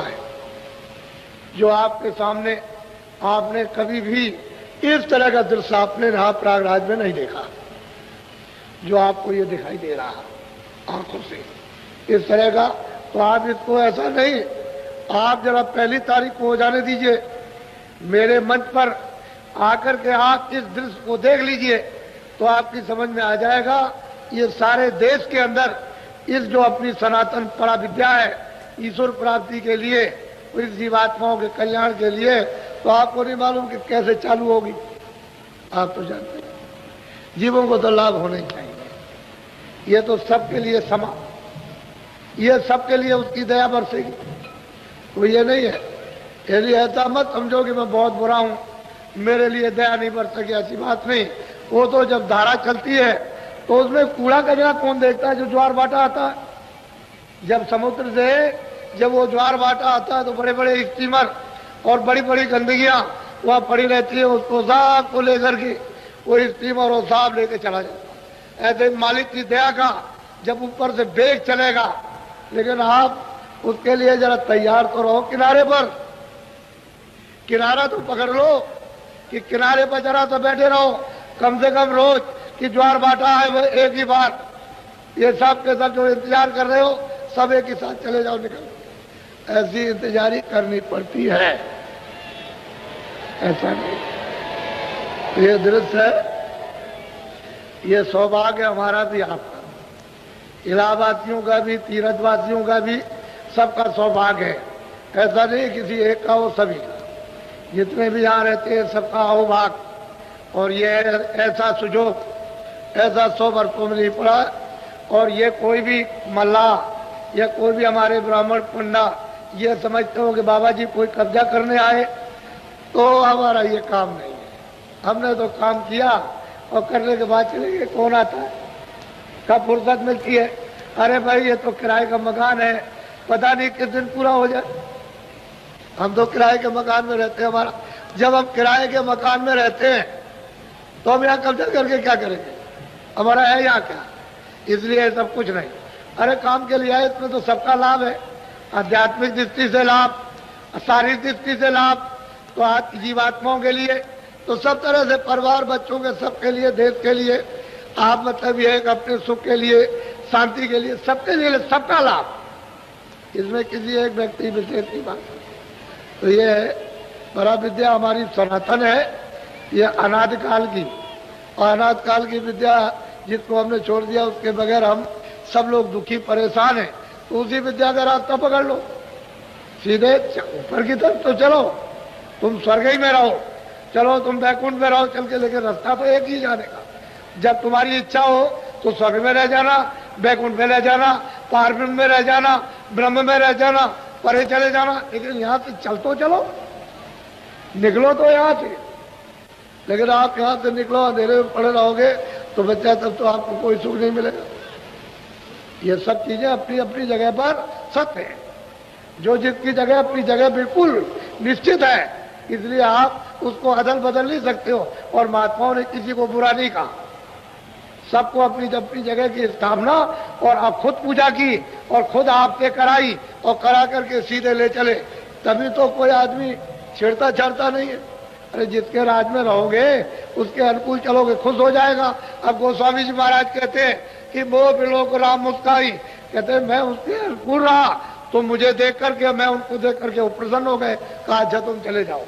है जो आपके सामने आपने कभी भी इस तरह का दृश्य आपने यहाँ प्रयागराज में नहीं देखा, जो आपको ये दिखाई दे रहा है आंखों से इस तरह का। तो आप इसको ऐसा नहीं, आप जरा पहली तारीख को हो जाने दीजिए, मेरे मंच पर आकर के आप इस दृश्य को देख लीजिए तो आपकी समझ में आ जाएगा। ये सारे देश के अंदर इस जो अपनी सनातन परा विद्या है ईश्वर प्राप्ति के लिए, इस जीवात्माओं के कल्याण के लिए, तो आपको नहीं मालूम कि कैसे चालू होगी। आप तो जानते हैं जीवों को तो लाभ होना ही चाहिए। ये तो सबके लिए समा, ये सबके लिए उसकी दया बरसेगी। तो ये नहीं है, यदि ऐसा मत समझो कि मैं बहुत बुरा हूं, मेरे लिए दया नहीं बरसेगी, ऐसी बात नहीं। वो तो जब धारा चलती है तो उसमें कूड़ा कचरा कौन देखता है? जो ज्वार भाटा आता है, जब समुद्र से जब वो ज्वार भाटा आता है तो बड़े बड़े स्टीमर और बड़ी बड़ी गंदगियां वहां पड़ी रहती है, उसको साफ को लेकर के वो स्टीमर और साफ लेके चला जाता है। ऐसे मालिक की दया का जब ऊपर से बेग चलेगा, लेकिन आप उसके लिए जरा तैयार तो रहो। किनारे पर किनारा तो पकड़ लो कि किनारे पर जरा तो बैठे रहो कम से कम रोज कि ज्वार भाटा है वो एक ही बार। ये सब के सब जो इंतजार कर रहे हो सब एक ही साथ चले जाओ, निकल। ऐसी इंतजारी करनी पड़ती है, ऐसा नहीं। ये दृश्य है, ये सौभाग्य हमारा भी, आपका, इलाहाबादियों का भी, तीर्थवासियों का भी, सबका सौभाग्य है। ऐसा नहीं किसी एक का हो, सभी का, जितने भी यहाँ रहते हैं सबका अहोभाग। और ये ऐसा सुजोग, ऐसा 100 वर्षों में नहीं पड़ा। और ये कोई भी मल्लाह या कोई भी हमारे ब्राह्मण पंडा ये समझते हो कि बाबा जी कोई कब्जा करने आए, तो हमारा ये काम नहीं है। हमने तो काम किया और करने के बाद चले गए। कौन आता है, कब फुर्सत मिलती है? अरे भाई ये तो किराए का मकान है, पता नहीं किस दिन पूरा हो जाए। हम तो किराए के मकान में रहते हैं। हमारा जब हम किराए के मकान में रहते हैं तो हम यहाँ कब्जा करके क्या करेंगे? हमारा है यहाँ क्या? इसलिए सब कुछ नहीं। अरे काम के लिए आए, इसमें तो सबका लाभ है, आध्यात्मिक दृष्टि से लाभ, शारीरिक दृष्टि से लाभ, तो आज की जीवात्माओं के लिए, तो सब तरह से परिवार बच्चों के सबके लिए, देश के लिए, आप मतलब ये एक अपने सुख के लिए, शांति के लिए, सबके लिए सबका लाभ। इसमें किसी एक व्यक्ति विशेष की बात। तो ये परा विद्या हमारी सनातन है, ये अनादिकाल की, और अनादिकाल की विद्या जिसको हमने छोड़ दिया उसके बगैर हम सब लोग दुखी परेशान हैं। तो उसी विद्या का रास्ता पकड़ लो, सीधे ऊपर की तरफ तो चलो, तुम स्वर्ग ही में रहो, चलो तुम वैकुंठ में रहो चल के, लेकिन रास्ता तो एक ही जाने का। जब तुम्हारी इच्छा हो तो स्वर्ग में रह जाना, वैकुंठ में रह जाना, पारब्रह्म में रह जाना, ब्रह्म में रह जाना, परे चले जाना, लेकिन यहाँ से चल तो चलो, निकलो तो यहाँ से। लेकिन आप यहाँ से निकलो अंधेरे में पड़े रहोगे तो बच्चा तब तो आपको कोई सुख नहीं मिलेगा। ये सब चीजें अपनी अपनी जगह पर सत्य है, जो जिसकी जगह अपनी जगह बिल्कुल निश्चित है, इसलिए आप उसको अदल बदल नहीं सकते हो। और महात्माओं ने किसी को बुरा नहीं कहा, सबको अपनी अपनी जगह की स्थापना, और आप खुद पूजा की और खुद आपसे कराई और करा करके सीधे ले चले, तभी तो कोई आदमी छेड़ता छाड़ता नहीं है। अरे जिसके राज में रहोगे उसके अनुकूल चलोगे, खुश हो जाएगा। अब गोस्वामी जी महाराज कहते हैं कि मोह बिलो को राम मुस्काई, कहते हैं मैं उसके अनुकूल रहा तो मुझे देख करके, मैं उनको देख करके वो प्रसन्न हो गए, कहा अच्छा तुम चले जाओ।